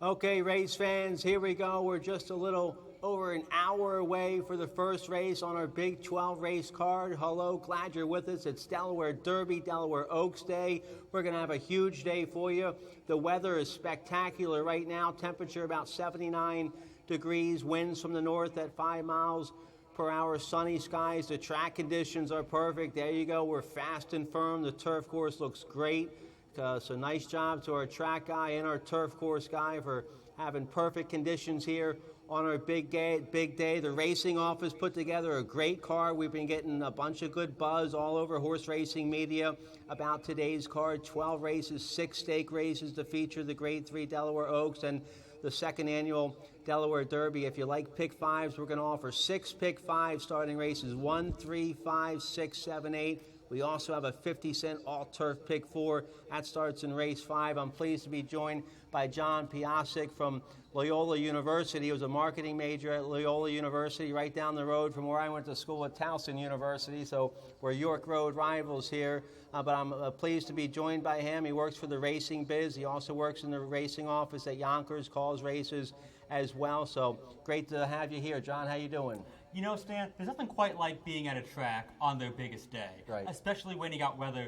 Okay, race fans, here we go. We're just a little over an hour away for the first race on our Big 12 race card. Hello, glad you're with us. It's Delaware Derby, Delaware Oaks Day. We're going to have a huge day for you. The weather is spectacular right now. Temperature about 79 degrees, winds from the north at 5 miles per hour, sunny skies. The track conditions are perfect. There you go. We're fast and firm. The turf course looks great. So nice job to our track guy and our turf course guy for having perfect conditions here on our big day. The racing office put together a great card. We've been getting a bunch of good buzz all over horse racing media about today's card. 12 races, 6 stake races to feature the Grade 3 Delaware Oaks and the second annual Delaware Derby. If you like pick fives, we're going to offer 6 pick fives starting races 1, 3, 5, 6, 7, 8. We also have a 50-cent all-turf pick 4. That starts in race 5. I'm pleased to be joined by John Piassek from Loyola University. He was a marketing major at Loyola University right down the road from where I went to school at Towson University. So we're York Road rivals here. But I'm pleased to be joined by him. He works for the Racing Biz. He also works in the racing office at Yonkers, calls races as well. So great to have you here. John, how you doing? You know, Stan, there's nothing quite like being at a track on their biggest day. Right. Especially when you got weather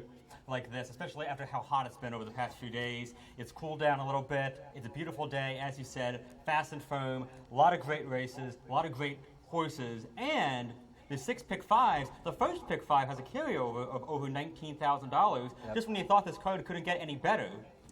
like this, especially after how hot it's been over the past few days. It's cooled down a little bit. It's a beautiful day, as you said, fast and firm, a lot of great races, a lot of great horses, and the 6 pick fives, the first pick 5 has a carryover of over $19,000. Yep. Just when you thought this card couldn't get any better.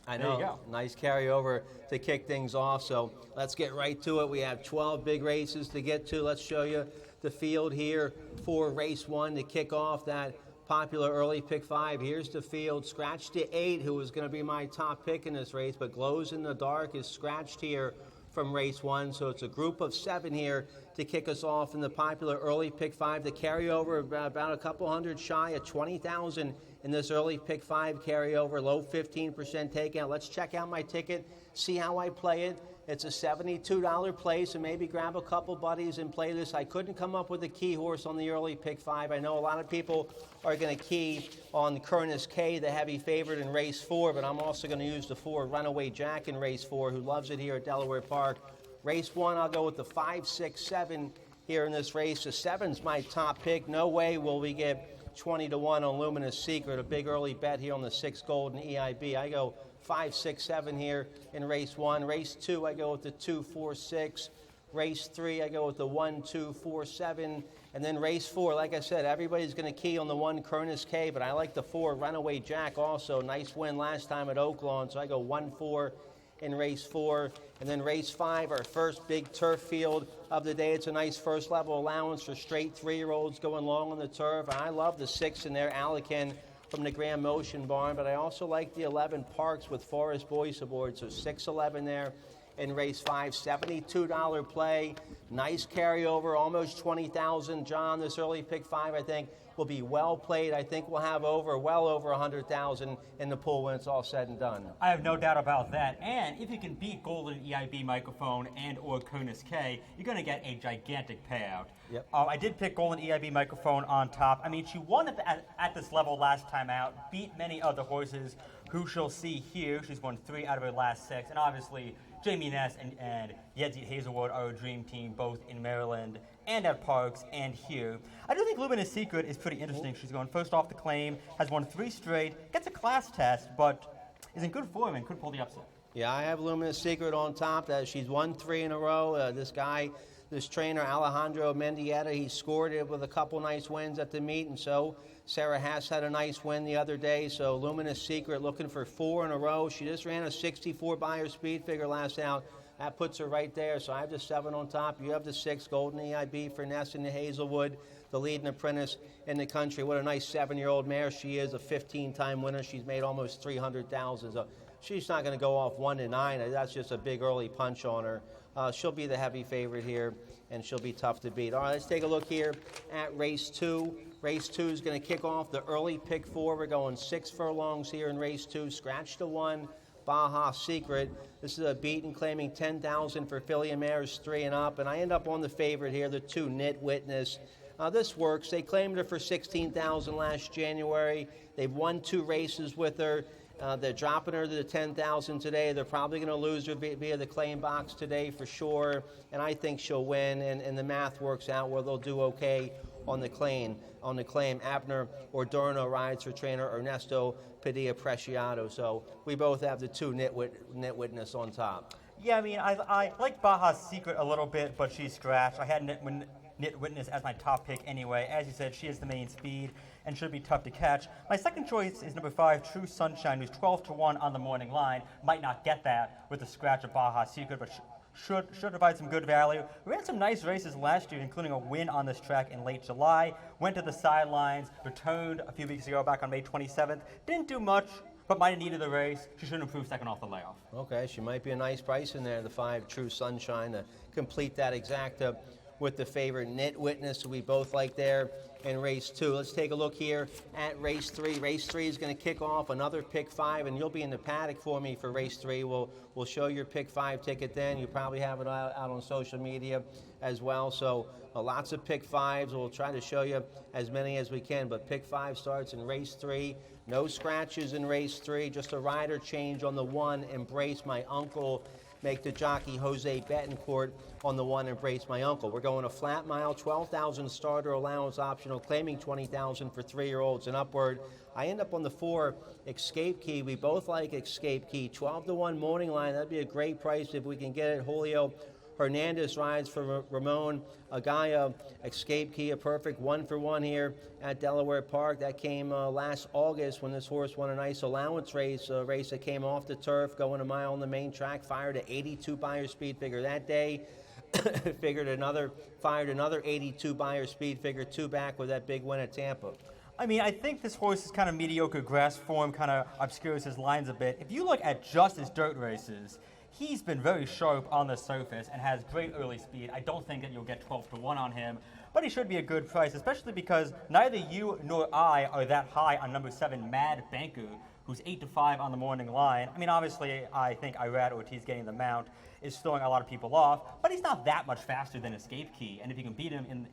I know. There you go. Nice carryover to kick things off. So let's get right to it. We have 12 big races to get to. Let's show you the field here for race 1 to kick off that popular early pick 5. Here's the field. Scratched to 8, who was going to be my top pick in this race, but Glows in the Dark is scratched here from race 1. So it's a group of 7 here to kick us off in the popular early pick 5. The carryover about a couple hundred shy of 20,000 in this early pick 5 carryover, low 15% takeout. Let's check out my ticket, see how I play it. It's a $72 play, so maybe grab a couple buddies and play this. I couldn't come up with a key horse on the early pick 5. I know a lot of people are going to key on Kurnis K, the heavy favorite in race 4, but I'm also going to use the 4 Runaway Jack in race 4, who loves it here at Delaware Park. Race 1, I'll go with the 5, 6, 7 here in this race. The 7's my top pick. No way will we get 20-1 on Luminous Secret, a big early bet here on the 6 Golden EIB. I go 5, 6, 7 here in race 1. Race 2, I go with the 2, 4, 6. Race 3, I go with the 1, 2, 4, 7. And then race 4, like I said, everybody's going to key on the 1 Kurnis K, but I like the 4 Runaway Jack also. Nice win last time at Oaklawn, so I go 1, 4 in race 4. And then race 5, our first big turf field of the day. It's a nice first level allowance for straight 3-year-olds going long on the turf. And I love the 6 in there, Alican from the Grand Motion Barn, but I also like the 11 Parks with Forest Boyce aboard. So 6-11 there in race 5, $72 play. Nice carryover, almost 20,000. John, this early pick 5, I think, will be well played. I think we'll have well over 100,000 in the pool when it's all said and done. I have no doubt about that. And if you can beat Golden EIB Microphone and or Kurnis K, you're going to get a gigantic payout. Yep. I did pick Golden EIB Microphone on top. I mean, she won at this level last time out, beat many other horses who she'll see here. She's won 3 out of her last 6. And obviously, Jamie Ness and Yedzie Hazelwood are a dream team, both in Maryland and at Parks and here. I do think Luminous Secret is pretty interesting. She's going first off the claim, has won 3 straight, gets a class test, but is in good form and could pull the upset. Yeah, I have Luminous Secret on top. She's won 3 in a row. This trainer, Alejandro Mendieta, he scored it with a couple nice wins at the meet, and so Sarah Haas had a nice win the other day. So Luminous Secret looking for 4 in a row. She just ran a 64 buyer speed figure last out. That puts her right there. So I have the 7 on top. You have the 6 Golden EIB for Ness and the Hazelwood, the leading apprentice in the country. What a nice 7-year-old mare she is, a 15-time winner. She's made almost 300,000. So she's not going to go off 1 to 9. That's just a big early punch on her. She'll be the heavy favorite here, and she'll be tough to beat. All right, let's take a look here at race 2. Race 2 is going to kick off the early pick 4. We're going 6 furlongs here in race 2. Scratch to 1, Baja Secret. This is a beaten claiming 10,000 for filly and mares 3 and up, and I end up on the favorite here, the 2 Knit Witness. This works. They claimed her for $16,000 last January. They've won 2 races with her. They're dropping her to the 10,000 today. They're probably going to lose her via the claim box today for sure. And I think she'll win. And the math works out where they'll do okay on the claim. Abner Ordorno rides for trainer Ernesto Padilla Preciado. So we both have the two Nitwitness on top. Yeah, I mean, I like Baja's Secret a little bit, but she's scratched. I had Nitwitness as my top pick anyway. As you said, she is the main speed and should be tough to catch. My second choice is number 5, True Sunshine, who's 12-1 on the morning line. Might not get that with the scratch of Baja's Secret, but should provide some good value. We ran some nice races last year, including a win on this track in late July. Went to the sidelines, returned a few weeks ago back on May 27th. Didn't do much, but might have needed the race. She should improve second off the layoff. Okay, she might be a nice price in there, the 5 True Sunshine, to complete that exacta with the favorite Nitwitness, who we both like there in race 2. Let's take a look here at race 3. Race 3 is going to kick off another pick 5, and you'll be in the paddock for me for race 3. We'll show your pick 5 ticket then. You probably have it out on social media as well. So lots of pick 5s. We'll try to show you as many as we can, but pick 5 starts in race 3. No scratches in race 3, just a rider change on the 1, Embrace My Uncle. Make the jockey Jose Betancourt on the 1, Embrace My Uncle. We're going a flat mile, 12,000 starter allowance optional, claiming 20,000 for 3-year-olds and upward. I end up on the 4, Escape Key. We both like Escape Key. 12-1 morning line. That'd be a great price if we can get it. Julio Hernandez rides for Ramon Agaya. Escape Key, a perfect 1-for-1 here at Delaware Park. That came last August when this horse won a nice allowance race, a race that came off the turf, going a mile on the main track, fired an 82 Beyer speed figure that day. Fired another 82 Beyer speed figure, 2 back with that big win at Tampa. I mean, I think this horse's kind of mediocre grass form kind of obscures his lines a bit. If you look at just his dirt races, he's been very sharp on the surface and has great early speed. I don't think that you'll get 12-1 on him, but he should be a good price, especially because neither you nor I are that high on number 7, Mad Banker, who's 8-5 on the morning line. I mean, obviously, I think Irad Ortiz getting the mount is throwing a lot of people off, but he's not that much faster than Escape Key, and if you can beat him in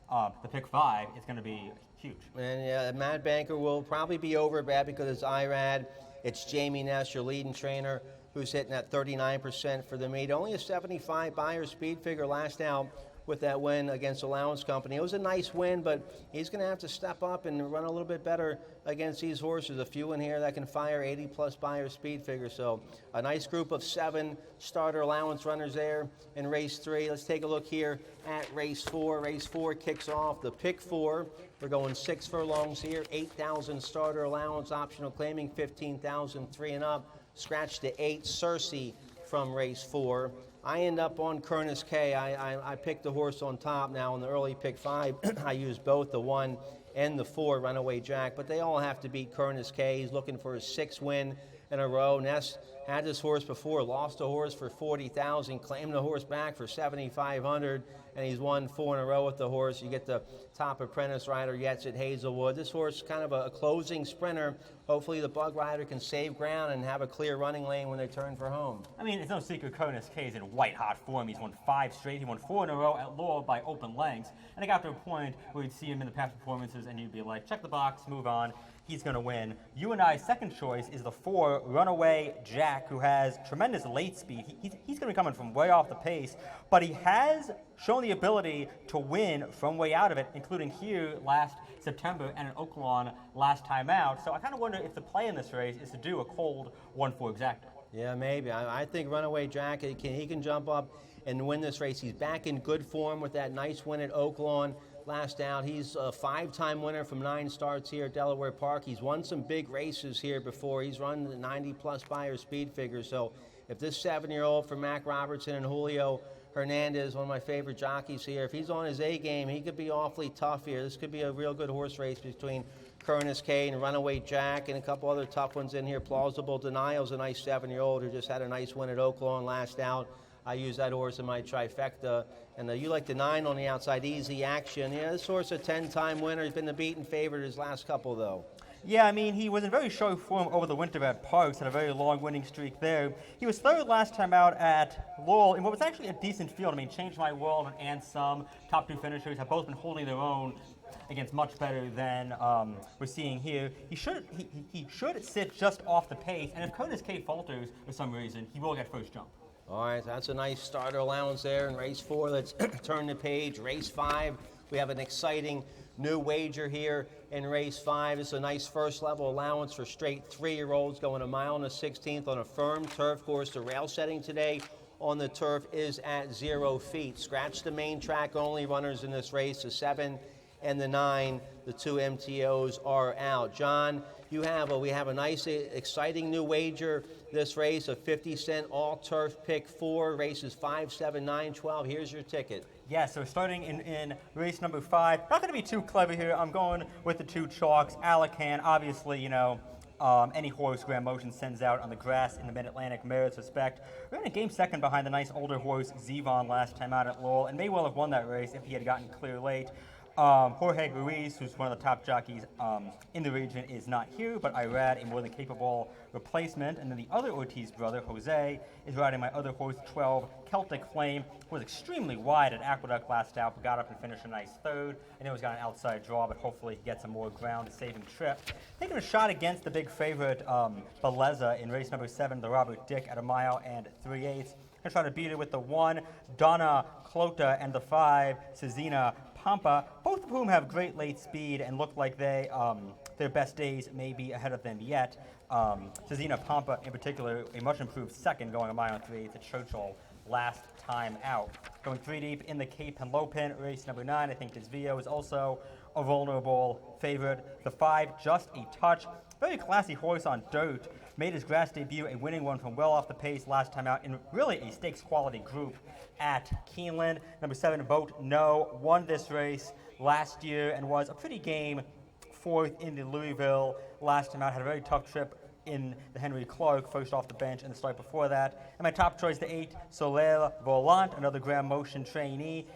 the pick 5, it's going to be huge. And yeah, Mad Banker will probably be over bad because it's Irad. It's Jamie Ness, your leading trainer, who's hitting at 39% for the meet. Only a 75 Beyer speed figure last out with that win against Allowance Company. It was a nice win, but he's going to have to step up and run a little bit better against these horses. A few in here that can fire 80-plus Beyer speed figures. So a nice group of 7 starter allowance runners there in race 3. Let's take a look here at race 4. Race 4 kicks off the pick 4. We're going 6 furlongs here, 8,000 starter allowance, optional claiming 15,000, 3 and up. Scratch to 8, Cersei from race 4. I end up on Kernis K. I picked the horse on top now in the early pick 5. I used both the 1 and the 4, Runaway Jack, but they all have to beat Kernis K. He's looking for his 6th win in a row. Ness had this horse before, lost a horse for 40,000, claimed the horse back for 7,500, and he's won 4 in a row with the horse. You get the top apprentice rider, Yetz at Hazelwood. This horse is kind of a closing sprinter. Hopefully the bug rider can save ground and have a clear running lane when they turn for home. I mean, it's no secret Kernis K is in white-hot form. He's won 5 straight. He won 4 in a row at Lowell by open lengths. And it got to a point where you'd see him in the past performances and you'd be like, check the box, move on. He's going to win. You and I's second choice is the 4, Runaway Jack, who has tremendous late speed. He's going to be coming from way off the pace, but he has shown the ability to win from way out of it, including here last September and in Oaklawn last time out. So I kind of wonder if the play in this race is to do a cold 1-4 exacta. Yeah, maybe. I think Runaway Jack, he can jump up and win this race. He's back in good form with that nice win at Oaklawn last out. He's a 5-time winner from 9 starts here at Delaware Park. He's won some big races here before. He's run the 90-plus Beyer speed figures. So if this 7-year-old from Mac Robertson and Julio Hernandez, one of my favorite jockeys here, if he's on his A game, he could be awfully tough here. This could be a real good horse race between Kernis K and Runaway Jack and a couple other tough ones in here. Plausible Denial's a nice 7-year-old who just had a nice win at Oaklawn last out. I use that horse in my trifecta. And you like the 9 on the outside, Easy Action. Yeah, this horse a 10-time winner. He's been the beaten favorite his last couple, though. Yeah, I mean, he was in very sharp form over the winter at Parks, had a very long winning streak there. He was 3rd last time out at Lowell in what was actually a decent field. I mean, Change My World and Some top 2 finishers have both been holding their own against much better than we're seeing here. He should sit just off the pace, and if Curtis K falters for some reason, he will get first jump. All right, that's a nice starter allowance there in race 4. Let's turn the page. Race 5, we have an exciting new wager here in race 5. It's a nice first level allowance for straight 3-year-olds going 1 mile and 1/16 on a firm turf course. The rail setting today on the turf is at 0 feet. Scratch the main track only runners in this race, the 7 and the 9. The 2 MTOs are out. John, we have a nice, exciting new wager this race, a 50-cent all-turf pick 4, races 5, 7, 9, 12. Here's your ticket. Yeah, so starting in race number 5, not going to be too clever here. I'm going with the 2 chalks. Alacan, obviously, any horse Graham Motion sends out on the grass in the Mid-Atlantic merits respect. We're in a game second behind the nice older horse Zevon last time out at Lowell, and may well have won that race if he had gotten clear late. Jorge Ruiz, who's one of the top jockeys in the region, is not here, but Irad, a more than capable replacement. And then the other Ortiz brother, Jose, is riding my other horse, 12, Celtic Flame, who was extremely wide at Aqueduct last out, but got up and finished a nice 3rd. I know he's got an outside draw, but hopefully he gets some more ground to save him trip. Taking a shot against the big favorite, Beleza, in race number 7, the Robert Dick at 1 mile and 3/8. Gonna try to beat it with the 1, Donna Clota, and the 5, Cezina Pampa, both of whom have great late speed and look like their best days may be ahead of them yet. Cezina Pampa, in particular, a much improved second, going 1 mile and 3/8 at Churchill last time out. Going 3 deep in the Cape Henlopen, race number 9. I think Desvio is also a vulnerable favorite. The 5, just a touch. Very classy horse on dirt. Made his grass debut, a winning one from well off the pace last time out in really a stakes quality group at Keeneland. Number 7, Vote No, won this race last year and was a pretty game 4th in the Louisville last time out. Had a very tough trip in the Henry Clark, first off the bench in the start before that. And my top choice, the 8, Soleil Volant, another Graham Motion trainee.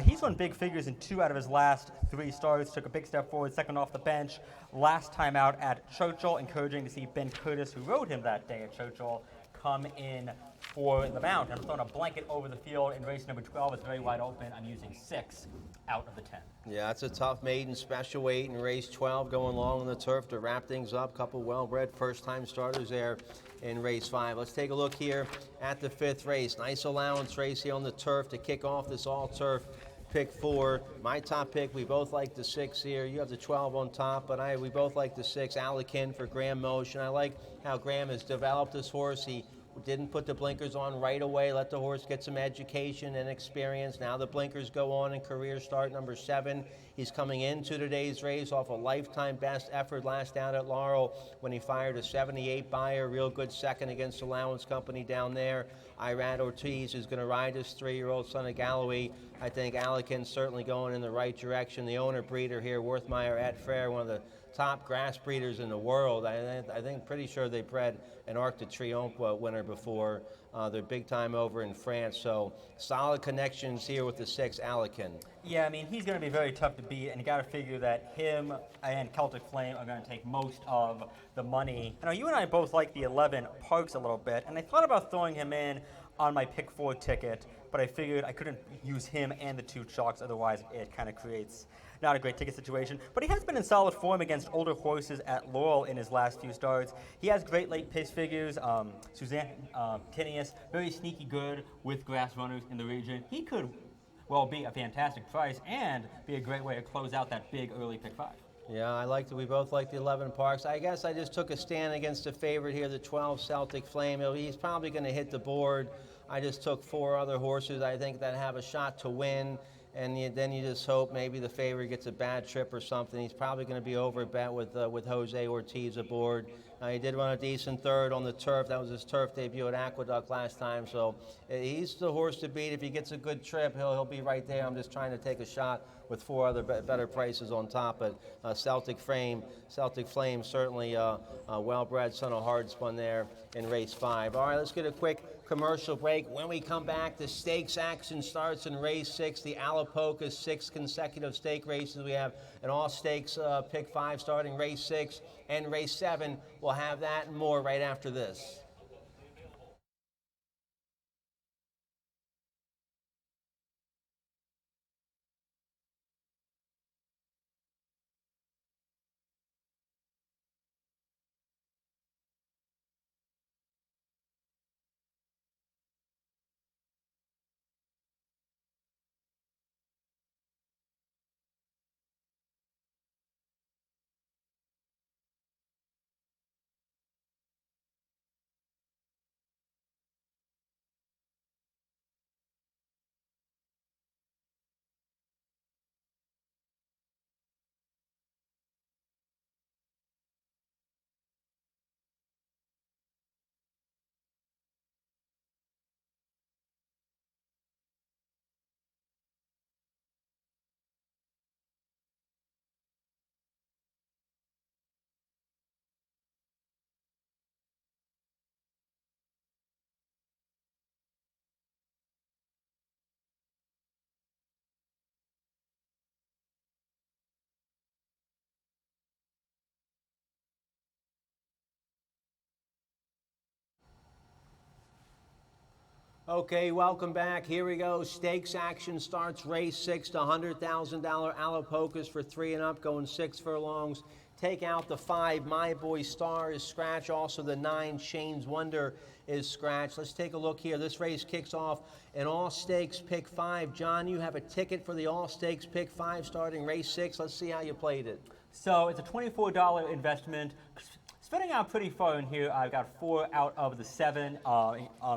He's won big figures in 2 out of his last 3 starts, took a big step forward, second off the bench last time out at Churchill. Encouraging to see Ben Curtis, who rode him that day at Churchill, come in for the mount. I'm throwing a blanket over the field in race number 12. It's very wide open. I'm using 6 out of the 10. Yeah, that's a tough maiden special weight in race 12 going long on the turf to wrap things up. Couple well-bred first-time starters there in race 5. Let's take a look here at the 5th race. Nice allowance race here on the turf to kick off this all-turf pick 4. My top pick, we both like the 6 here. You have the 12 on top, but we both like the 6, Alacan for Graham Motion. I like how Graham has developed this horse. He didn't put the blinkers on right away, let the horse get some education and experience. Now the blinkers go on in career start number 7. He's coming into today's race off a lifetime best effort last out at Laurel when he fired a 78 buyer, real good second against Allowance Company down there. Irad Ortiz is going to ride his 3-year-old son of Galloway. I think Alacan's certainly going in the right direction. The owner breeder here, Worthmeyer at Frere, one of the top grass breeders in the world. I think pretty sure they bred an Arc de Triomphe winner before. They're big time over in France, so solid connections here with the 6, Alacan. Yeah, I mean, he's going to be very tough to beat, and you got to figure that him and Celtic Flame are going to take most of the money. Now, you and I both like the 11 Parks a little bit, and I thought about throwing him in on my pick 4 ticket, but I figured I couldn't use him and the 2 chalks, otherwise it kind of creates not a great ticket situation. But he has been in solid form against older horses at Laurel in his last few starts. He has great late pace figures. Suzanne Tinius, very sneaky good with grass runners in the region. He could well be a fantastic price and be a great way to close out that big early pick 5. Yeah, we both like the 11 Parks. I guess I just took a stand against the favorite here, the 12 Celtic Flame. He's probably going to hit the board. I just took 4 other horses I think that have a shot to win. And then you just hope maybe the favorite gets a bad trip or something. He's probably going to be over bet with Jose Ortiz aboard. He did run a decent 3rd on the turf. That was his turf debut at Aqueduct last time. So he's the horse to beat. If he gets a good trip, he'll be right there. I'm just trying to take a shot with 4 other better prices on top. But Celtic Flame certainly a well-bred son of hard spun there in race 5. All right, let's get a quick commercial break. When we come back, the stakes action starts in race 6, the Alapoca 6 consecutive stake races. We have an all-stakes pick 5 starting race 6 and race 7. We'll have that and more right after this. Okay, welcome back. Here we go. Stakes action starts race 6 to $100,000 Alapocas for 3 and up, going 6 furlongs. Take out the 5, My Boy Star is scratch. Also the 9, Shane's Wonder is scratch. Let's take a look here. This race kicks off in all stakes pick 5. John, you have a ticket for the all stakes pick 5 starting race 6. Let's see how you played it. So it's a $24 investment. Spinning out pretty far in here, I've got 4 out of the 7,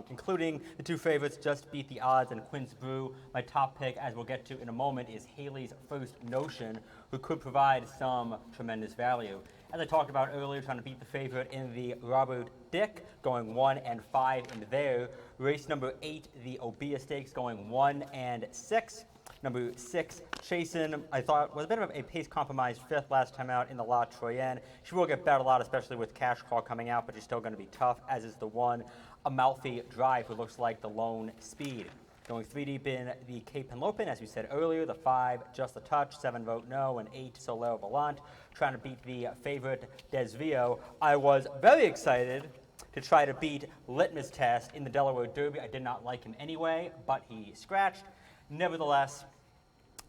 including the 2 favorites, Just Beat the Odds and Quince Brew. My top pick, as we'll get to in a moment, is Haley's First Notion, who could provide some tremendous value. As I talked about earlier, trying to beat the favorite in the Robert Dick, going 1 and 5 in there. Race number 8, the Obia Stakes, going 1 and 6. Number 6, Chasen, I thought was a bit of a pace compromised 5th last time out in the La Troyenne. She will get better a lot, especially with Cash Call coming out, but she's still going to be tough, as is the 1, Amalfi Drive, who looks like the lone speed. Going 3 deep in the Cape Henlopen, as we said earlier, the 5, Just a Touch, 7, Vote No, and 8, Solero Volant, trying to beat the favorite Desvio. I was very excited to try to beat Litmus Test in the Delaware Derby. I did not like him anyway, but he scratched. Nevertheless,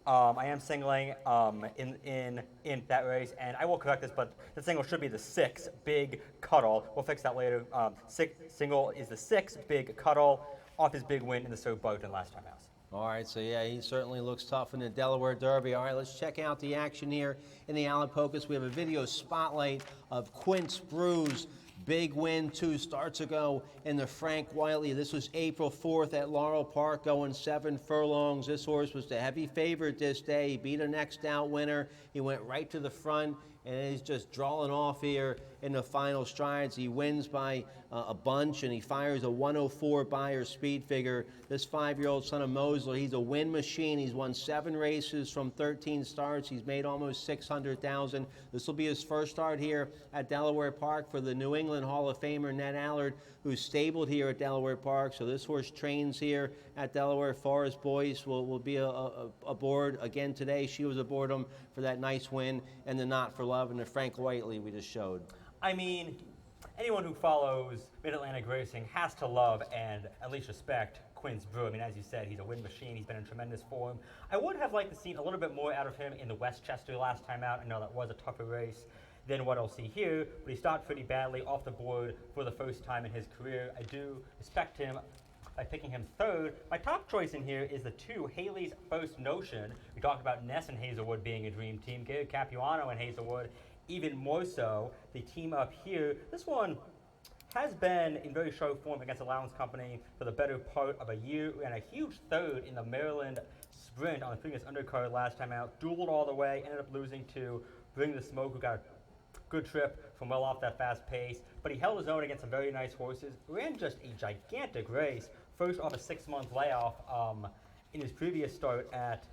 I am singling in that race, and I will correct this, but the single should be the 6, Big Cuddle. We'll fix that later. Single is the 6, Big Cuddle, off his big win in the Sir Barton last time out. All right, so yeah, he certainly looks tough in the Delaware Derby. All right, let's check out the action here in the Alapocas. We have a video spotlight of Quince Brew's big win 2 starts ago in the Frank Whiteley. This was April 4th at Laurel Park, going 7 furlongs. This horse was the heavy favorite this day. He beat a next out winner. He went right to the front, and he's just drawing off here in the final strides. He wins by a bunch, and he fires a 104 Beyer speed figure. This 5-year-old son of Mosley, he's a win machine. He's won 7 races from 13 starts. He's made almost $600,000. This will be his first start here at Delaware Park for the New England Hall of Famer Ned Allard, who's stabled here at Delaware Park. So this horse trains here at Delaware. Forrest Boyce will be aboard again today. She was aboard him for that nice win and the Not for Love and the Frank Whiteley we just showed. I mean, anyone who follows Mid-Atlantic racing has to love and at least respect Quince Brew. I mean, as you said, he's a win machine. He's been in tremendous form. I would have liked to see a little bit more out of him in the Westchester last time out. I know that was a tougher race than what I'll see here, but he started pretty badly off the board for the first time in his career. I do respect him by picking him 3rd. My top choice in here is the 2, Haley's First Notion. We talked about Ness and Hazelwood being a dream team. Gary Capuano and Hazelwood, even more so. The team up here, this one has been in very sharp form against Allowance Company for the better part of a year. We had a huge 3rd in the Maryland Sprint on the previous undercard last time out. Dueled all the way, ended up losing to Bring the Smoke, who got a good trip from well off that fast pace. But he held his own against some very nice horses. Ran just a gigantic race. First off a 6-month layoff in his previous start at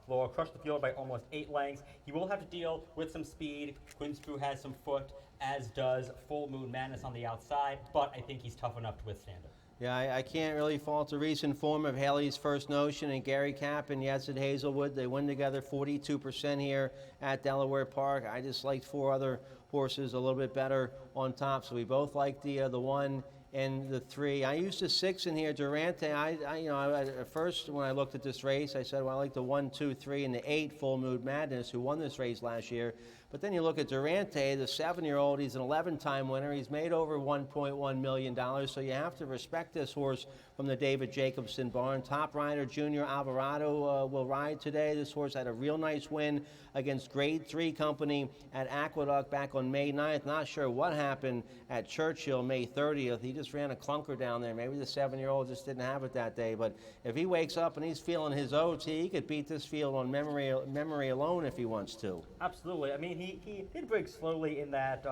Laurel, crushed the field by almost 8 lengths. He will have to deal with some speed. Quince Brew has some foot, as does Full Moon Madness on the outside, but I think he's tough enough to withstand it. Yeah, I can't really fault the recent form of Haley's First Notion and Gary Cap and Yazid Hazelwood. They win together 42% here at Delaware Park. I just liked 4 other horses a little bit better on top, so we both like the 1 and the 3. I used the 6 in here, Durante. At first when I looked at this race, I said, well, I like the 1, 2, 3, and the 8, Full Mood Madness, who won this race last year. But then you look at Durante, the 7-year-old. He's an 11-time winner. He's made over $1.1 million. So you have to respect this horse from the David Jacobson barn. Top rider Junior Alvarado will ride today. This horse had a real nice win against Grade 3 Company at Aqueduct back on May 9th. Not sure what happened at Churchill May 30th. He just ran a clunker down there. Maybe the 7-year-old just didn't have it that day. But if he wakes up and he's feeling his oats, he could beat this field on memory alone if he wants to. Absolutely. I mean, he did break slowly in that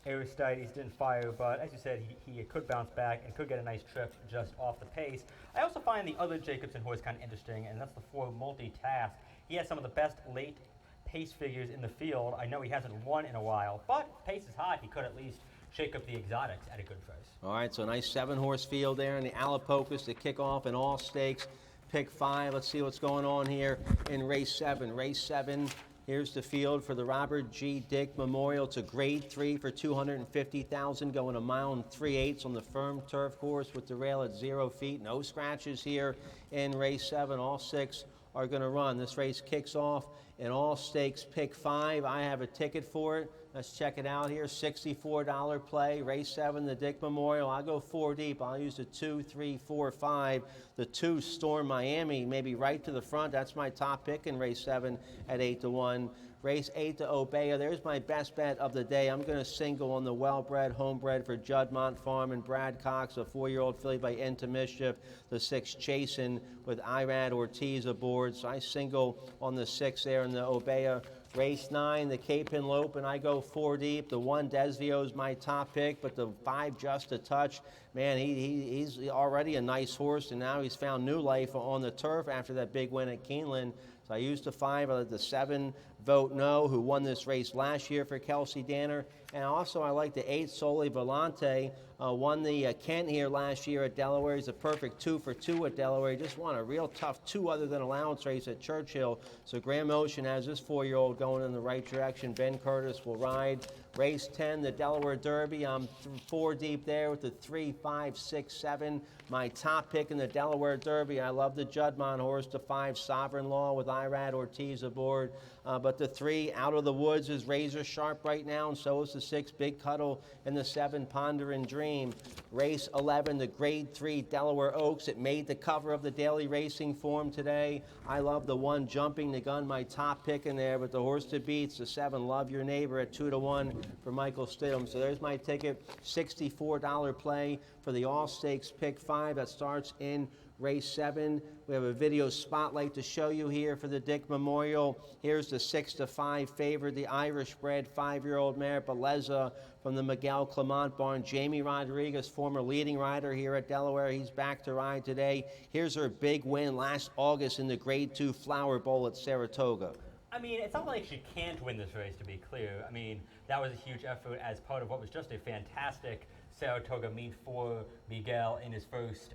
Aristides didn't fire, but as you said, he could bounce back and could get a nice trip just off the pace. I also find the other Jacobson horse kind of interesting, and that's the 4 Multitask. He has some of the best late pace figures in the field. I know he hasn't won in a while, but pace is hot. He could at least shake up the exotics at a good price. All right, so a nice 7-horse field there in the Alapocas to kick off in all stakes. Pick 5. Let's see what's going on here in race 7. Race 7, Here's the field for the Robert G. Dick Memorial. It's a grade 3 for $250,000, going a mile and 3/8 on the firm turf course with the rail at 0 feet. No scratches here in race 7. All 6 are going to run. This race kicks off in all stakes pick 5. I have a ticket for it. Let's check it out here. $64 play. Race 7, the Dick Memorial. I'll go 4 deep. I'll use the 2, 3, 4, 5. The 2, Storm Miami, maybe right to the front. That's my top pick in race 7 at 8-1. Race 8 to Obeah. There's my best bet of the day. I'm going to single on the well-bred, homebred for Juddmont Farm and Brad Cox, a 4-year-old filly by Into Mischief. The 6, Chasin, with Irad Ortiz aboard. So I single on the 6 there in the Obeah. Race 9, the Cape and Lope, and I go 4 deep. The 1, Desvio, is my top pick, but the 5, Just a Touch. Man, he's already a nice horse, and now he's found new life on the turf after that big win at Keeneland. So I used the 5. I let the 7, Vote No, who won this race last year for Kelsey Danner. And also I like the 8, Soli Volante, won the Kent here last year at Delaware. He's a perfect 2 for 2 at Delaware. He just won a real tough 2 other than allowance race at Churchill. So Graham Ocean has this 4-year-old going in the right direction. Ben Curtis will ride. Race 10, the Delaware Derby. I'm 4 deep there with the 3, 5, 6, 7. My top pick in the Delaware Derby. I love the Juddmont horse, the 5, Sovereign Law, with Irad Ortiz aboard. But the 3, Out of the Woods, is razor sharp right now, and so is the 6, Big Cuddle, and the 7, Ponder and Dream. Race 11, the grade 3, Delaware Oaks. It made the cover of the Daily Racing Form today. I love the 1, Jumping the Gun, my top pick in there, but the horse to beat's the 7, Love Your Neighbor, at 2-1 for Michael Stidham. So there's my ticket, $64 play for the All Stakes Pick 5 that starts in race 7. We have a video spotlight to show you here for the Dick Memorial. Here's the 6-5 favorite, the Irish-bred 5-year-old mare, Beleza, from the Miguel Clement barn. Jamie Rodriguez, former leading rider here at Delaware. He's back to ride today. Here's her big win last August in the Grade 2 Flower Bowl at Saratoga. I mean, it's not like she can't win this race, to be clear. I mean, that was a huge effort as part of what was just a fantastic Saratoga meet for Miguel in his first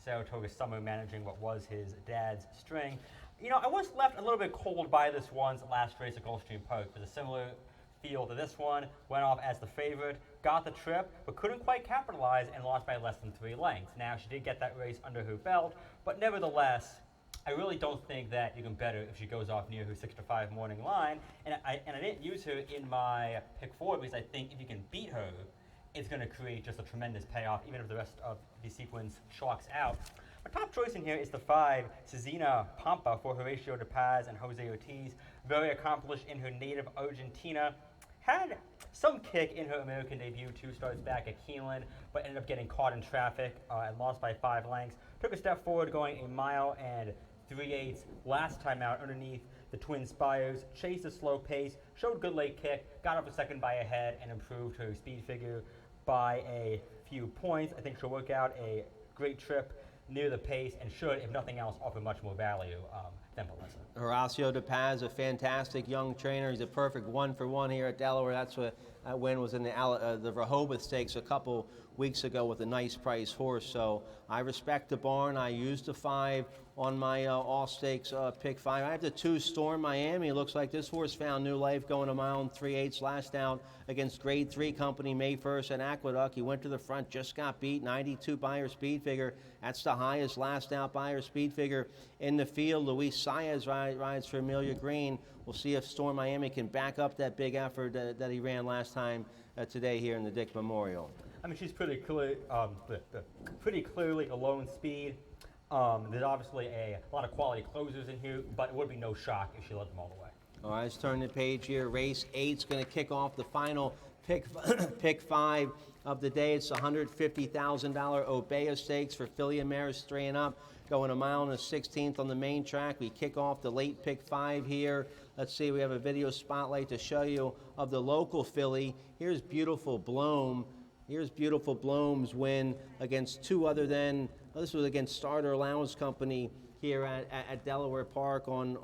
Saratoga summer, managing what was his dad's string. You know, I was left a little bit cold by this one's last race at Gulfstream Park. It was a similar field to this one, went off as the favorite, got the trip, but couldn't quite capitalize and lost by less than 3 lengths. Now, she did get that race under her belt, but nevertheless, I really don't think that you can bet her if she goes off near her 6-5 morning line. And I didn't use her in my pick 4 because I think if you can beat her, it's going to create just a tremendous payoff, even if the rest of the sequence chalks out. My top choice in here is the 5, Cezina Pampa, for Horatio De Paz and Jose Ortiz. Very accomplished in her native Argentina. Had some kick in her American debut, 2 starts back at Keeneland, but ended up getting caught in traffic and lost by 5 lengths. Took a step forward, going 1 mile and 3/8 last time out underneath the Twin Spires. Chased a slow pace, showed good late kick, got up a second by a head, and improved her speed figure by a few points. I think she'll work out a great trip near the pace and should, if nothing else, offer much more value than Beleza. Horacio De Paz, a fantastic young trainer. He's a perfect 1-for-1 here at Delaware. That's what that win was in the Rehoboth Stakes a couple weeks ago with a nice price horse. So I respect the barn. I used the 5 on my all stakes pick 5. I have the 2, Storm Miami. It looks like this horse found new life, going 1 mile and 3/8 last out against Grade 3 company May 1st at Aqueduct. He went to the front, just got beat, 92 Beyer speed figure. That's the highest last out Beyer speed figure in the field. Luis Saez rides for Amelia Green. We'll see if Storm Miami can back up that big effort that he ran last time today here in the Dick Memorial. I mean, she's pretty clearly a lone speed. There's obviously a lot of quality closers in here, but it would be no shock if she led them all the way. All right, let's turn the page here. Race 8's going to kick off the final pick 5 of the day. It's $150,000 Obeah Stakes for filly and mares 3 and up, going 1 mile and 1/16 on the main track. We kick off the late pick 5 here. Let's see, we have a video spotlight to show you of the local filly. Here's Beautiful Bloom. Here's Beautiful Bloom's win against 2 other than, this was against Starter Allowance Company here at Delaware Park on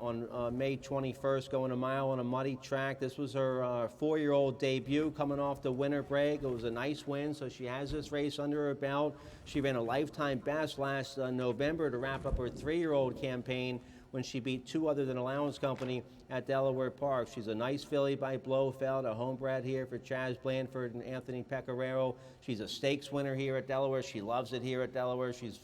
May 21st, going 1 mile on a muddy track. This was her 4-year-old debut coming off the winter break. It was a nice win, so she has this race under her belt. She ran a lifetime best last November to wrap up her 3-year-old campaign when she beat 2 other than Allowance Company at Delaware Park. She's a nice filly by Blofeld, a homebred here for Chaz Blandford and Anthony Pecoraro. She's a stakes winner here at Delaware. She loves it here at Delaware. She's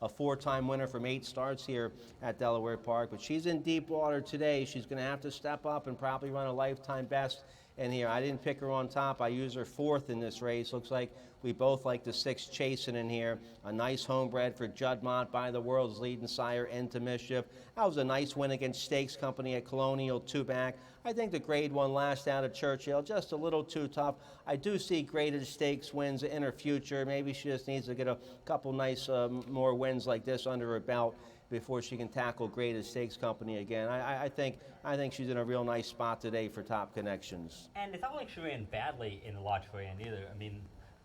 a 4-time winner from 8 starts here at Delaware Park. But she's in deep water today. She's going to have to step up and probably run a lifetime best in here. I didn't pick her on top. I used her 4th in this race. Looks like we both like the 6 chasing in here. A nice homebred for Juddmonte by the world's leading sire, Into Mischief. That was a nice win against Stakes Company at Colonial, 2-back. I think the grade 1 last out of Churchill, just a little too tough. I do see graded stakes wins in her future. Maybe she just needs to get a couple nice more wins like this under her belt before she can tackle graded stakes company again. I think she's in a real nice spot today for Top Connections. And it's not like she ran badly in the Lodge Grand either. I mean,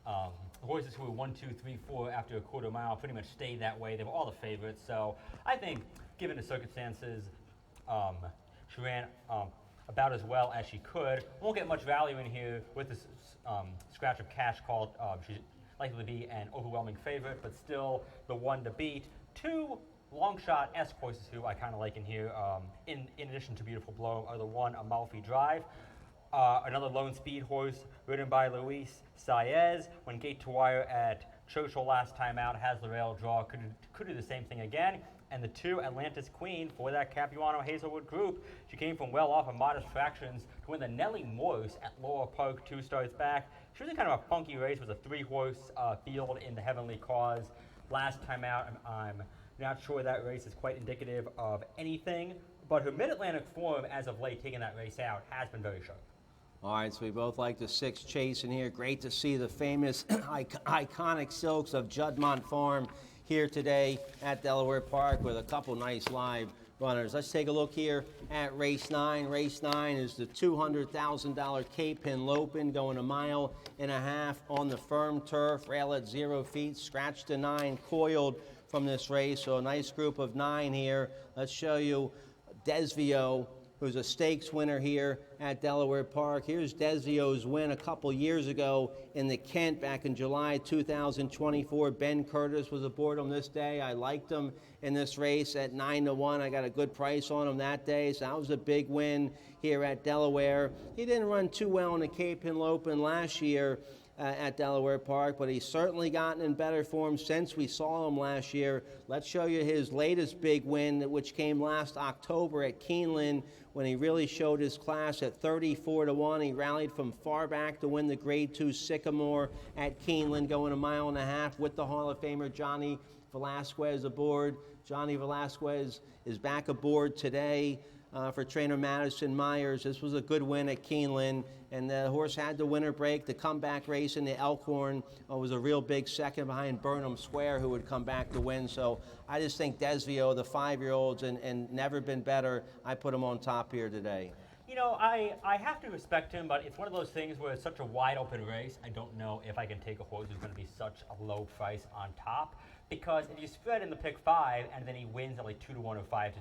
the horses who were 1, 2, 3, 4 after a quarter mile pretty much stayed that way. They were all the favorites. So I think, given the circumstances, she ran about as well as she could. Won't get much value in here with this scratch of cash called. She's likely to be an overwhelming favorite, but still the one to beat. 2 long shot S horses who I kind of like in here, in addition to Beautiful Blow, are the one Amalfi Drive. Another lone speed horse ridden by Luis Saez. When gate to wire at Churchill last time out, has the rail draw, could do the same thing again. And the 2 Atlantis Queen for that Capuano Hazelwood group. She came from well off of modest fractions to win the Nellie Morse at Laurel Park 2 starts back. She was in kind of a funky race. It was a 3-horse field in the Heavenly Cause. Last time out, I'm not sure that race is quite indicative of anything, but her Mid-Atlantic form as of late, taking that race out, has been very sharp. All right, so we both like the 6 chase in here. Great to see the famous iconic silks of Juddmonte Farm here today at Delaware Park with a couple nice live runners. Let's take a look here at race 9. Race 9 is the $200,000 Cape Pin Lopin, going 1.5 miles on the firm turf, rail at 0 feet, scratch to 9, coiled from this race. So a nice group of 9 here. Let's show you Desvio, who's a stakes winner here at Delaware Park. Here's Desvio's win a couple years ago in the Kent back in July 2024. Ben Curtis was aboard on this day. I liked him in this race at 9-1. I got a good price on him that day, so that was a big win here at Delaware. He didn't run too well in the Cape Henlopen last year at Delaware Park, but he's certainly gotten in better form since we saw him last year. Let's show you his latest big win, which came last October at Keeneland, when he really showed his class at 34-1. He rallied from far back to win the Grade 2 Sycamore at Keeneland, going 1.5 miles with the Hall of Famer Johnny Velasquez aboard. Johnny Velasquez is back aboard today for trainer Madison Myers. This was a good win at Keeneland, and the horse had the winner break. The comeback race in the Elkhorn was a real big second behind Burnham Square, who would come back to win. So I just think Desvio, the 5-year-olds, and never been better, I put him on top here today. You know, I have to respect him, but it's one of those things where it's such a wide open race. I don't know if I can take a horse who's going to be such a low price on top, because if you spread in the pick 5 and then he wins at like 2-1 or 5-2,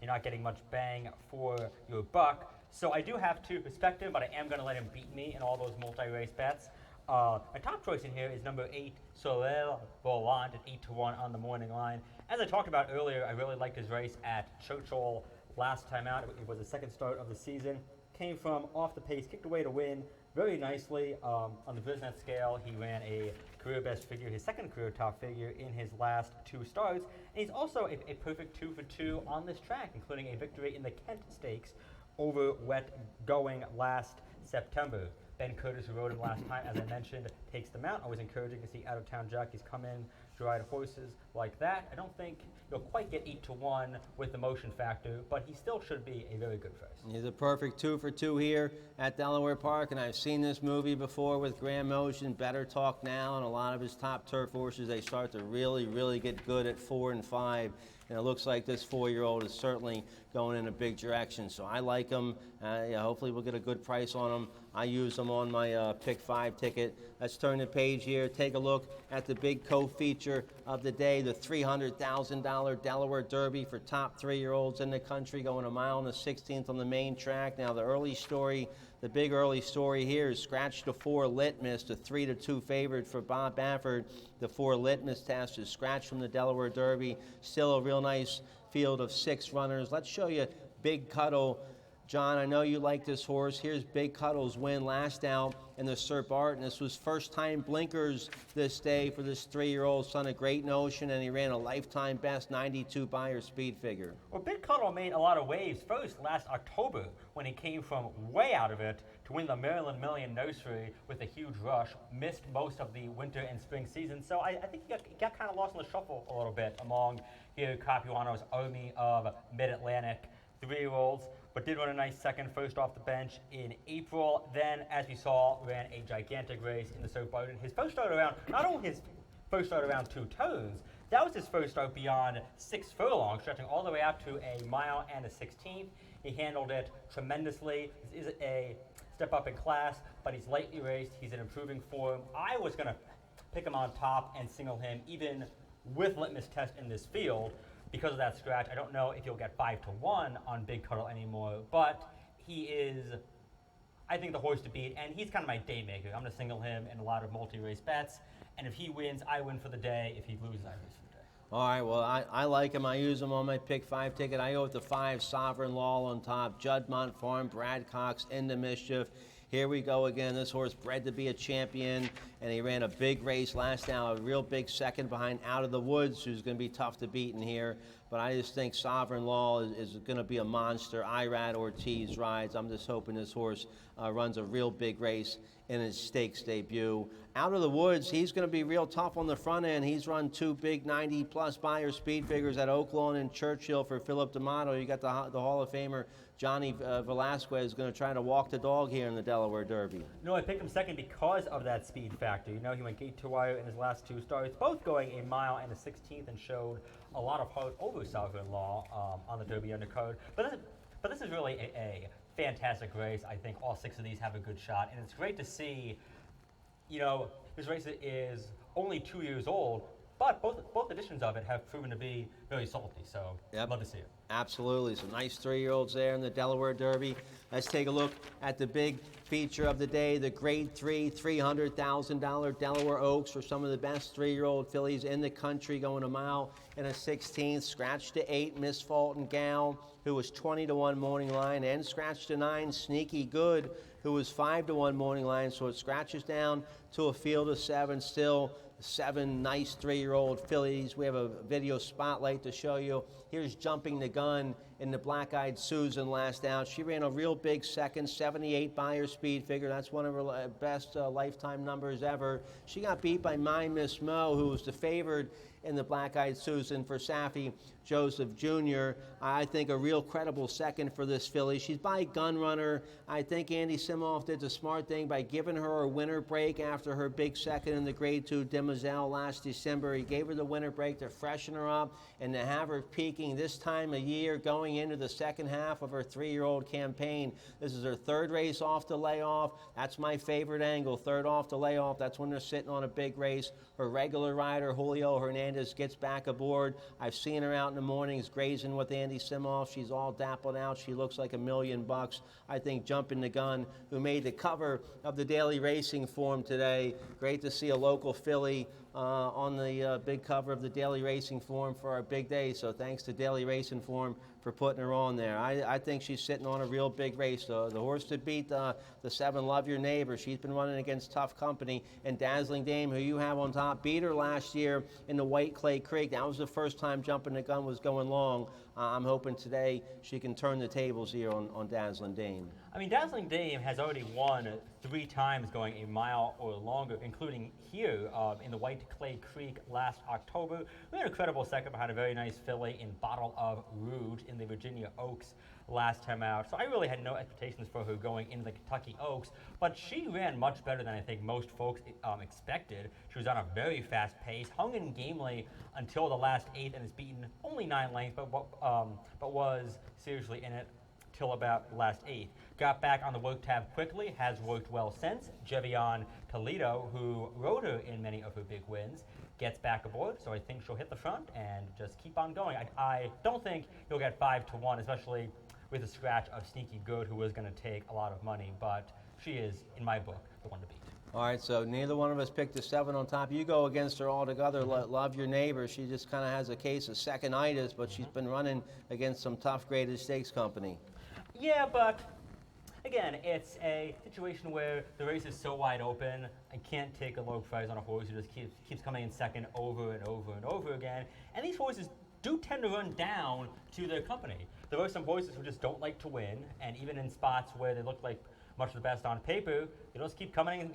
you're not getting much bang for your buck. So I do have to respect him, but I am going to let him beat me in all those multi-race bets. My top choice in here is number 8, Soleil Volant at 8-1 on the morning line. As I talked about earlier, I really liked his race at Churchill last time out. It was the second start of the season. Came from off the pace, kicked away to win very nicely. On the Biznet scale, he ran a career best figure, his second career top figure in his last 2 starts. And he's also a perfect 2 for 2 on this track, including a victory in the Kent Stakes over wet going last September. Ben Curtis, who rode him last time, as I mentioned, takes the mount. Always encouraging to see out-of-town jockeys come in to ride horses like that. I don't think he'll quite get 8-1 with the motion factor, but he still should be a very good price. He's a perfect 2 for 2 here at Delaware Park, and I've seen this movie before with Grand Motion, Better Talk Now, and a lot of his top turf horses. They start to really, really get good at 4 and 5. And it looks like this 4-year-old is certainly going in a big direction. So I like him. Hopefully we'll get a good price on him. I use him on my Pick 5 ticket. Let's turn the page here. Take a look at the big co-feature of the day, the $300,000 Delaware Derby for top 3-year-olds in the country, going 1 mile and 1/16 on the main track. Now the big early story here is Scratch to 4 Litmus, the 3-2 favorite for Bob Baffert. The 4 Litmus test is scratched from the Delaware Derby. Still a real nice field of 6 runners. Let's show you Big Cuddle. John, I know you like this horse. Here's Big Cuddle's win last out in the Sir Barton. This was first time blinkers this day for this 3-year-old son of Great Notion, and he ran a lifetime best 92 Beyer speed figure. Well, Big Cuddle made a lot of waves first last October when he came from way out of it to win the Maryland Million Nursery with a huge rush. Missed most of the winter and spring season, so I think he got kind of lost in the shuffle a little bit among here Capuano's army of Mid-Atlantic 3-year-olds, but did run a nice second first off the bench in April. Then, as we saw, ran a gigantic race in the Sir Barton. His first start around, not only his first start around 2 turns, that was his first start beyond 6 furlongs, stretching all the way out to a mile and a 16th. He handled it tremendously. This is a step up in class, but he's lightly raced. He's in improving form. I was going to pick him on top and single him even with litmus test in this field. Because of that scratch, I don't know if you'll get 5-1 on Big Cuddle anymore, but he is, I think, the horse to beat, and he's kind of my day maker. I'm going to single him in a lot of multi-race bets, and if he wins, I win for the day. If he loses, I lose for the day. All right, well, I like him. I use him on my pick 5 ticket. I go with the 5 Sovereign Law on top, Juddmont Farm, Brad Cox, Into Mischief. Here we go again. This horse bred to be a champion, and he ran a big race last out, a real big second behind Out of the Woods, who's going to be tough to beat in here. But I just think Sovereign Law is going to be a monster. Irad Ortiz rides. I'm just hoping this horse runs a real big race in his stakes debut. Out of the Woods, he's going to be real tough on the front end. He's run 2 big 90-plus Beyer speed figures at Oaklawn and Churchill for Philip D'Amato. You got the Hall of Famer Johnny Velasquez going to try to walk the dog here in the Delaware Derby. No, I picked him second because of that speed factor. You know, he went gate to wire in his last 2 starts, both going a mile and a 16th, and showed a lot of heart over Sovereign Law on the Derby undercard. But this is really a fantastic race. I think all 6 of these have a good shot, and it's great to see. You know, this race is only 2 years old, but both editions of it have proven to be very salty. So, yep. Love to see it. Absolutely. Some nice 3-year-olds there in the Delaware Derby. Let's take a look at the big feature of the day, the Grade 3 $300,000 Delaware Oaks for some of the best 3-year-old fillies in the country, going a mile and a 16th. Scratch to 8, Miss Fulton Gal, who was 20-1 morning line, and scratch to 9, Sneaky Good, who was 5-1 morning line. So it scratches down to a field of 7 still. 7 nice 3-year-old fillies. We have a video spotlight to show you. Here's Jumping the Gun in the Black-Eyed Susan last out. She ran a real big second, 78 Beyer speed figure. That's one of her best lifetime numbers ever. She got beat by My Miss Mo, who was the favored in the Black-Eyed Susan for Saffie Joseph Jr. I think a real credible second for this filly. She's by Gun Runner. I think Andy Simoff did the smart thing by giving her a winter break after her big second in the Grade 2 Demoiselle last December. He gave her the winter break to freshen her up and to have her peaking this time of year going into the second half of her 3-year-old campaign. This is her 3rd race off the layoff. That's my favorite angle, 3rd off the layoff. That's when they're sitting on a big race. Her regular rider, Julio Hernandez, gets back aboard. I've seen her out in the mornings grazing with Andy Simoff. She's all dappled out. She looks like $1 million. I think Jumping the Gun, who made the cover of the Daily Racing Form today. Great to see a local filly on the big cover of the Daily Racing Form for our big day. So thanks to Daily Racing Form for putting her on there. I think she's sitting on a real big race. The horse to beat, the 7 Love Your Neighbor. She's been running against tough company. And Dazzling Dame, who you have on top, beat her last year in the White Clay Creek. That was the first time Jumping the Gun was going long. I'm hoping today she can turn the tables here on Dazzling Dame. I mean, Dazzling Dame has already won 3 times going a mile or longer, including here in the White Clay Creek last October. We had a credible second behind a very nice filly in Bottle of Rouge in the Virginia Oaks last time out. So I really had no expectations for her going into the Kentucky Oaks, but she ran much better than I think most folks expected. She was on a very fast pace, hung in gamely until the last 8th, and has beaten only 9 lengths, but was seriously in it till about the last 8th. Got back on the work tab quickly, has worked well since. Jevion Toledo, who rode her in many of her big wins, gets back aboard, so I think she'll hit the front and just keep on going. I don't think you'll get 5-1, especially with a scratch of Sneaky Good, who is going to take a lot of money, but she is, in my book, the one to beat. All right, so neither one of us picked a 7 on top. You go against her altogether. Love your neighbor. She just kind of has a case of second-itis, but she's been running against some tough graded stakes company. Yeah, but again, it's a situation where the race is so wide open. I can't take a low price on a horse who just keeps coming in second over and over and over again. And these horses do tend to run down to their company. There are some horses who just don't like to win, and even in spots where they look like much the best on paper, they just keep coming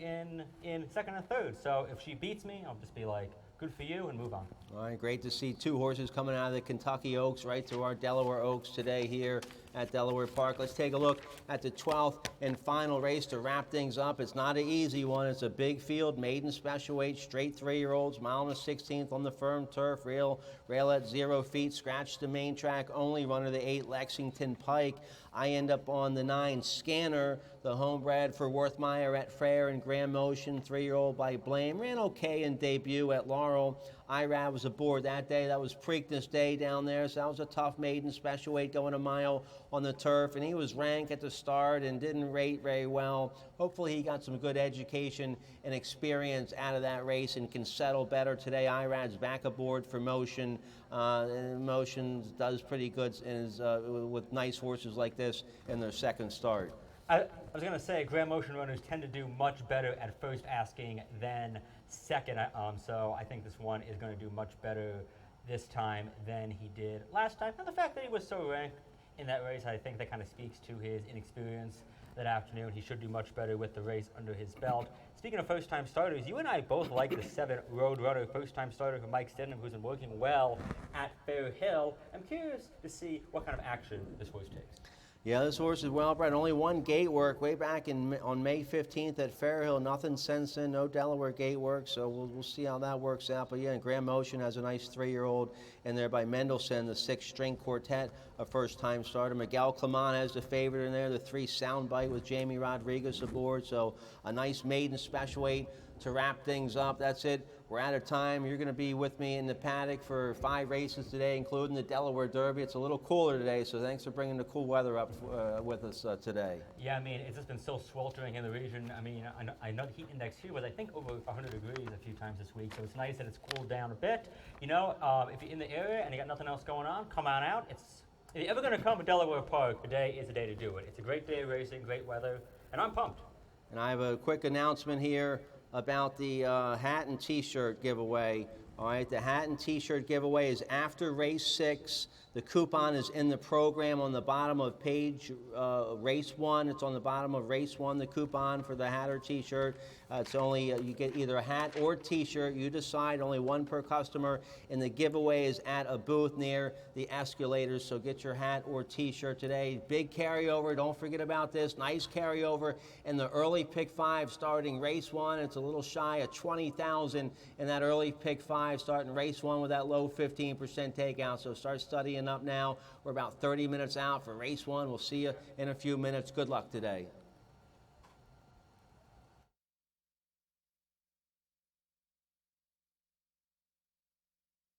in second and third. So if she beats me, I'll just be like, good for you, and move on. All right, great to see 2 horses coming out of the Kentucky Oaks right to our Delaware Oaks today here at Delaware Park. Let's take a look at the 12th and final race to wrap things up. It's not an easy one. It's a big field, maiden special weight, straight 3-year-olds, mile and a 16th on the firm turf, rail at 0 feet, scratch the main track only, runner the 8 Lexington Pike. I end up on the 9 Scanner, the homebred for Worthmeyer at Fair and Grand Motion, 3-year-old by Blame. Ran okay in debut at Laurel. Irad was aboard that day. That was Preakness Day down there, so that was a tough maiden special weight going a mile on the turf, and he was ranked at the start and didn't rate very well. Hopefully he got some good education and experience out of that race and can settle better today. Irad's back aboard for Motion. And Motion does pretty good with nice horses like this in their second start. I was going to say, Grand Motion runners tend to do much better at first asking than second, so I think this one is going to do much better this time than he did last time. And the fact that he was so ranked in that race, I think that kind of speaks to his inexperience that afternoon. He should do much better with the race under his belt. Speaking of first-time starters, you and I both like the 7 Roadrunner first-time starter from Mike Stidham, who's been working well at Fair Hill. I'm curious to see what kind of action this horse takes. Yeah, this horse is well bred. Only 1 gate work way back on May 15th at Fairhill. Nothing since then. No Delaware gate work, so we'll see how that works out. But yeah, and Grand Motion has a nice 3-year-old in there by Mendelssohn, the 6-string quartet, a first-time starter. Miguel Clement has the favorite in there, the 3 Soundbite with Jamie Rodriguez aboard. So a nice maiden special weight to wrap things up. That's it. We're out of time. You're going to be with me in the paddock for 5 races today, including the Delaware Derby. It's a little cooler today, so thanks for bringing the cool weather up with us today. Yeah, I mean, it's just been so sweltering in the region. I mean, I know the heat index here was, I think, over 100 degrees a few times this week, so it's nice that it's cooled down a bit. You know, if you're in the area and you got nothing else going on, come on out. If you're ever going to come to Delaware Park, today is the day to do it. It's a great day of racing, great weather, and I'm pumped. And I have a quick announcement here about the hat and T-shirt giveaway. All right, the hat and T-shirt giveaway is after race 6. The coupon is in the program on the bottom of page race 1. It's on the bottom of race 1, the coupon for the hat or T-shirt. It's only, you get either a hat or T-shirt. You decide, only 1 per customer. And the giveaway is at a booth near the escalators. So get your hat or T-shirt today. Big carryover. Don't forget about this. Nice carryover in the early pick 5 starting race 1. It's a little shy of 20,000 in that early pick 5 starting race 1 with that low 15% takeout. So start studying up now. We're about 30 minutes out for race 1. We'll see you in a few minutes. Good luck today.